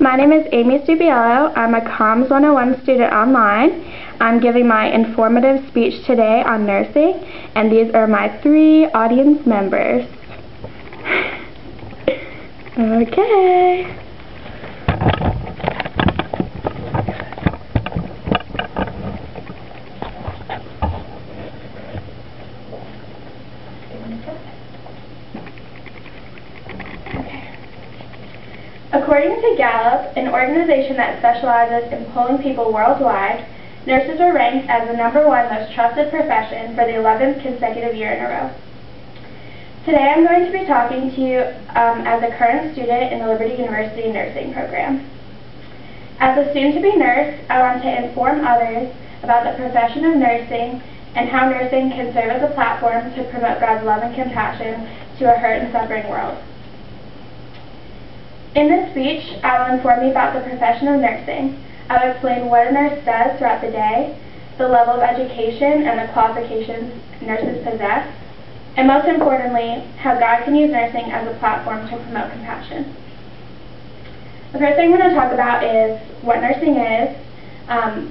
My name is Amy Stubiello. I'm a Comms 101 student online. I'm giving my informative speech today on nursing, and these are my 3 audience members. Okay. According to Gallup, an organization that specializes in polling people worldwide, nurses are ranked as the #1 most trusted profession for the 11th consecutive year in a row. Today I'm going to be talking to you as a current student in the Liberty University nursing program. As a soon-to-be nurse, I want to inform others about the profession of nursing and how nursing can serve as a platform to promote God's love and compassion to a hurt and suffering world. In this speech, I will inform you about the profession of nursing. I will explain what a nurse does throughout the day, the level of education and the qualifications nurses possess, and most importantly, how God can use nursing as a platform to promote compassion. The first thing I'm going to talk about is what nursing is,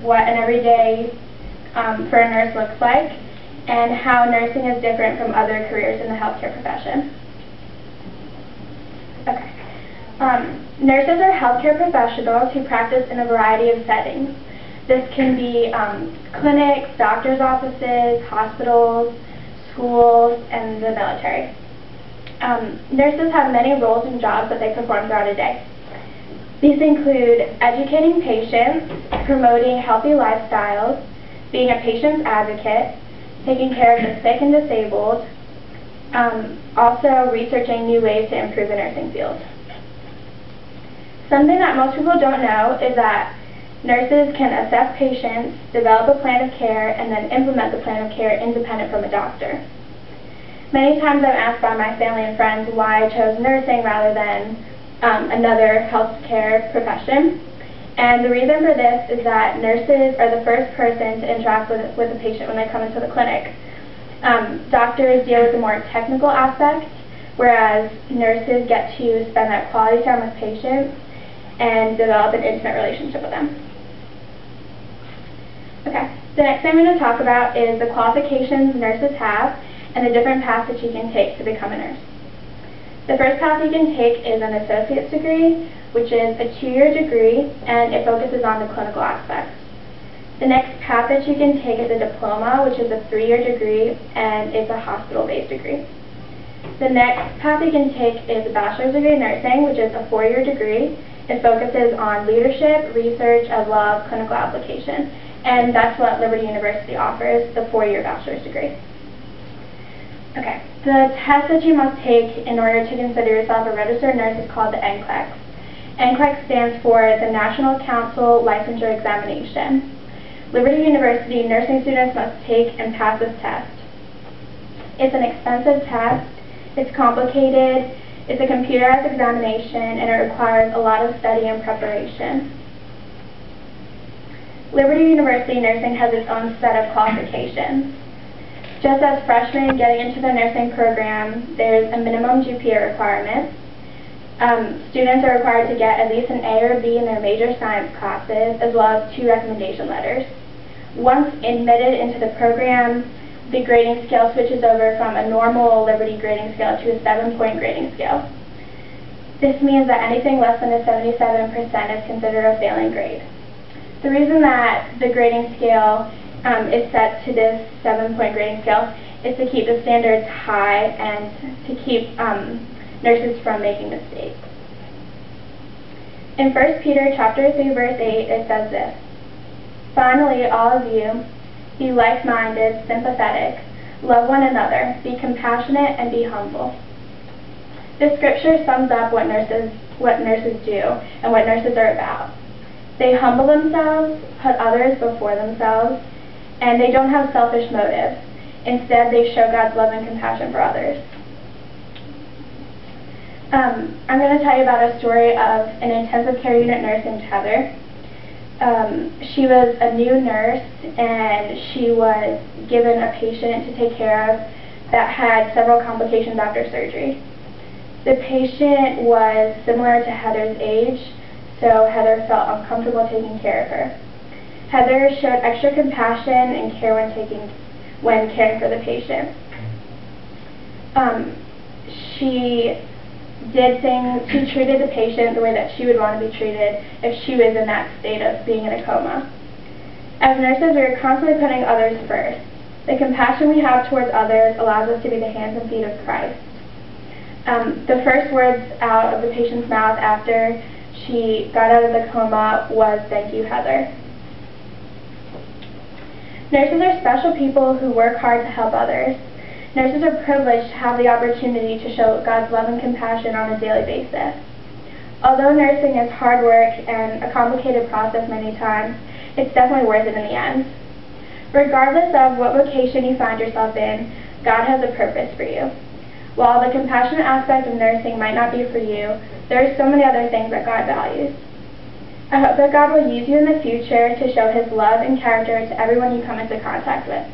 what an everyday for a nurse looks like, and how nursing is different from other careers in the healthcare profession. Okay. Nurses are healthcare professionals who practice in a variety of settings. This can be clinics, doctor's offices, hospitals, schools, and the military. Nurses have many roles and jobs that they perform throughout a day. These include educating patients, promoting healthy lifestyles, being a patient's advocate, taking care of the sick and disabled, also researching new ways to improve the nursing field. Something that most people don't know is that nurses can assess patients, develop a plan of care, and then implement the plan of care independent from a doctor. Many times I'm asked by my family and friends why I chose nursing rather than another healthcare profession. And the reason for this is that nurses are the first person to interact with a patient when they come into the clinic. Doctors deal with the more technical aspects, whereas nurses get to spend that quality time with patients and develop an intimate relationship with them. Okay, the next thing I'm going to talk about is the qualifications nurses have and the different paths that you can take to become a nurse. The first path you can take is an associate's degree, which is a 2-year degree, and it focuses on the clinical aspects. The next path that you can take is a diploma, which is a 3-year degree, and it's a hospital-based degree. The next path you can take is a bachelor's degree in nursing, which is a 4-year degree. It focuses on leadership, research, as well as clinical application. And that's what Liberty University offers, the 4-year bachelor's degree. Okay, the test that you must take in order to consider yourself a registered nurse is called the NCLEX. NCLEX stands for the National Council Licensure Examination. Liberty University nursing students must take and pass this test. It's an expensive test, it's complicated, it's a computerized examination, and it requires a lot of study and preparation. Liberty University nursing has its own set of qualifications. Just as freshmen getting into the nursing program, there's a minimum GPA requirement. Students are required to get at least an A or B in their major science classes, as well as 2 recommendation letters. Once admitted into the program, the grading scale switches over from a normal Liberty grading scale to a 7-point grading scale. This means that anything less than a 77% is considered a failing grade. The reason that the grading scale is set to this 7-point grading scale is to keep the standards high and to keep nurses from making mistakes. In 1 Peter chapter 3, verse 8, it says this: "Finally, all of you, be like-minded, sympathetic, love one another, be compassionate, and be humble." This scripture sums up what nurses do and what nurses are about. They humble themselves, put others before themselves, and they don't have selfish motives. Instead, they show God's love and compassion for others. I'm going to tell you about a story of an intensive care unit nurse named Heather. She was a new nurse, and she was given a patient to take care of that had several complications after surgery. The patient was similar to Heather's age, so Heather felt uncomfortable taking care of her. Heather showed extra compassion and care when caring for the patient. She treated the patient the way that she would want to be treated if she was in that state of being in a coma. As nurses, we are constantly putting others first. The compassion we have towards others allows us to be the hands and feet of Christ. The first words out of the patient's mouth after she got out of the coma was, "Thank you, Heather." Nurses are special people who work hard to help others. Nurses are privileged to have the opportunity to show God's love and compassion on a daily basis. Although nursing is hard work and a complicated process many times, it's definitely worth it in the end. Regardless of what vocation you find yourself in, God has a purpose for you. While the compassionate aspect of nursing might not be for you, there are so many other things that God values. I hope that God will use you in the future to show His love and character to everyone you come into contact with.